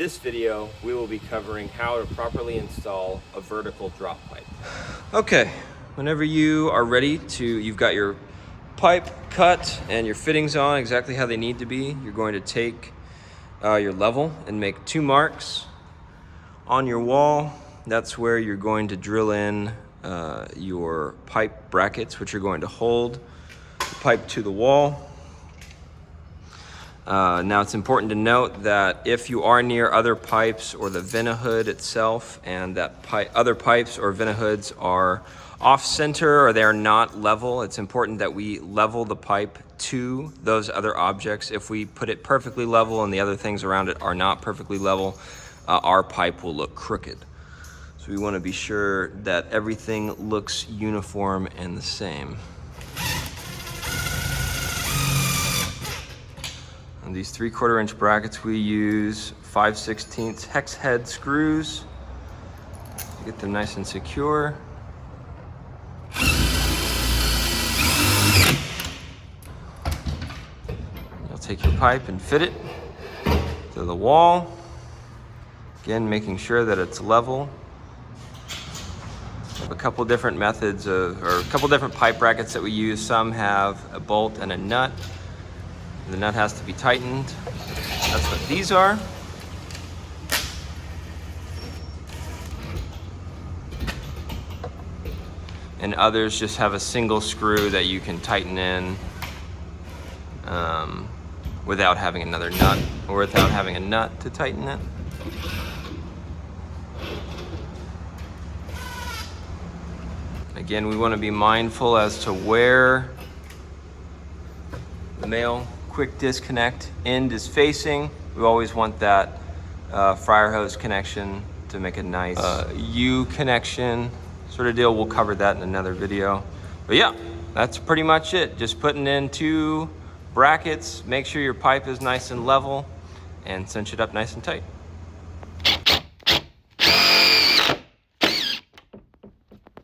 this video, we will be covering how to properly install a vertical drop pipe. Okay, whenever you are ready to, you've got your pipe cut and your fittings on exactly how they need to be, you're going to take your level and make 2 marks on your wall. That's where you're going to drill in your pipe brackets, which are going to hold the pipe to the wall. Now it's important to note that if you are near other pipes or the vena hood itself, and that other pipes or vena hoods are off center or they are not level, it's important that we level the pipe to those other objects. If we put it perfectly level and the other things around it are not perfectly level, our pipe will look crooked. So we want to be sure that everything looks uniform and the same. On these 3/4 inch brackets, we use 5/16 hex head screws to get them nice and secure. You'll take your pipe and fit it to the wall. Again, making sure that it's level. A couple different methods or a couple different pipe brackets that we use. Some have a bolt and a nut. The nut has to be tightened. That's what these are. And others just have a single screw that you can tighten in without having another nut, or without having a nut to tighten it. Again, we want to be mindful as to where the male quick disconnect end is facing. We always want that fryer hose connection to make a nice U connection sort of deal. We'll cover that in another video. But yeah, that's pretty much it. Just putting in 2 brackets, make sure your pipe is nice and level, and cinch it up nice and tight.